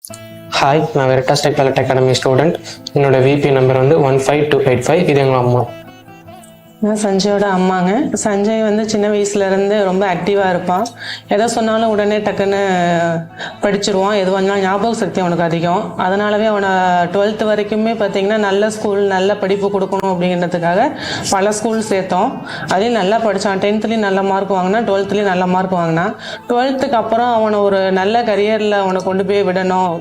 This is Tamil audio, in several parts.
ஹாய், நான் Veritas tech pilot academy student. என்னோட விபி நம்பர் வந்து 15285. இது எங்கள் அம்மா. நான் சஞ்சயோட அம்மாங்க. சஞ்சய் வந்து சின்ன வயசுலேருந்து ரொம்ப ஆக்டிவாக இருப்பான். எதை சொன்னாலும் உடனே டக்குன்னு படிச்சிருவான். எது வந்தாலும் ஞாபக சக்தி அவனுக்கு அதிகம். அதனாலவே அவனை 12th வரைக்குமே பார்த்திங்கன்னா நல்ல ஸ்கூல், நல்ல படிப்பு கொடுக்கணும் அப்படிங்கிறதுக்காக பல ஸ்கூல் சேர்த்தோம். அதையும் நல்லா படித்தான். 10th நல்ல மார்க் வாங்கினான், 12th நல்ல மார்க் வாங்கினான். 12th அப்புறம் அவனை ஒரு நல்ல கரியரில் அவனை கொண்டு போய் விடணும்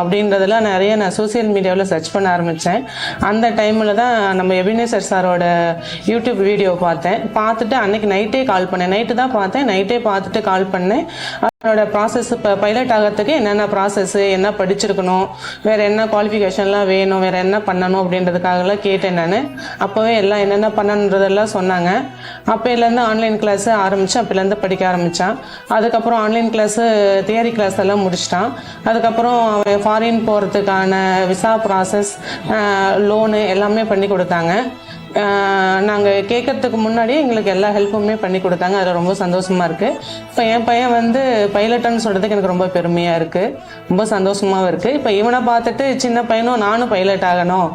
அப்படின்றதுல நான் சோசியல் மீடியாவில் சர்ச் பண்ண ஆரம்பித்தேன். அந்த டைமில் தான் நம்ம எபினேசர் சாரோட யூடியூப் வீடியோ பார்த்துட்டு அன்னைக்கு நைட்டே கால் பண்ணேன். நைட்டே பார்த்துட்டு கால் பண்ணேன். அவனோட ப்ராசஸ், இப்போ பைலட் ஆகிறதுக்கு என்னென்ன ப்ராசஸ்ஸு, என்ன படிச்சிருக்கணும், வேறு என்ன குவாலிஃபிகேஷன்லாம் வேணும், வேறு என்ன பண்ணணும் அப்படின்றதுக்காகலாம் கேட்டேன் நான். அப்போவே எல்லாம் என்னென்ன பண்ணணுன்றதெல்லாம் சொன்னாங்க. அப்போலேருந்து ஆன்லைன் கிளாஸு ஆரம்பித்து அப்போலேருந்து படிக்க ஆரம்பித்தான். அதுக்கப்புறம் ஆன்லைன் கிளாஸு, தியரி கிளாஸ் எல்லாம் முடிச்சிட்டான். அதுக்கப்புறம் அவன் ஃபாரின் போகிறதுக்கான விசா ப்ராசஸ், லோனு எல்லாமே பண்ணி கொடுத்தாங்க. நாங்கள் கேட்கறதுக்கு முன்னாடியே எங்களுக்கு எல்லா ஹெல்ப்புமே பண்ணி கொடுத்தாங்க. அதில் ரொம்ப சந்தோஷமாக இருக்குது. இப்போ என் பையன் வந்து பைலட்டுன்னு சொல்கிறதுக்கு எனக்கு ரொம்ப பெருமையாக இருக்குது, ரொம்ப சந்தோஷமாகவும் இருக்குது. இப்போ இவனை பார்த்துட்டு சின்ன பையனும் நானும் பைலட் ஆகணும்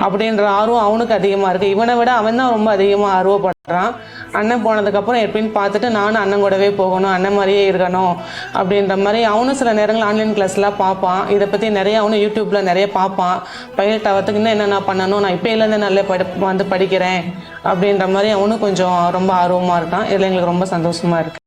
அப்படின்ற ஆர்வம் அவனுக்கு அதிகமாக இருக்குது. இவனை விட அவன் தான் ரொம்ப அதிகமாக ஆர்வப்படுறான். அண்ணன் போனதுக்கப்புறம் எப்படின்னு பார்த்துட்டு நானும் அண்ணன் கூடவே போகணும், அண்ணன் மாதிரியே இருக்கணும் அப்படின்ற மாதிரி அவனும் சில நேரங்கள் ஆன்லைன் கிளாஸ்லாம் பார்ப்பான். இதை பற்றி நிறைய அவனும் யூடியூப்பில் நிறைய பார்ப்பான். பைலட் ஆகிறதுக்கு இன்னும் என்னென்ன பண்ணணும், நான் இப்போலேருந்து நல்ல படிக்கிறேன் அப்படின்ற மாதிரி அவனும் கொஞ்சம் ரொம்ப ஆர்வமாக இருக்கான். இதில் எங்களுக்கு ரொம்ப சந்தோஷமாக இருக்குது.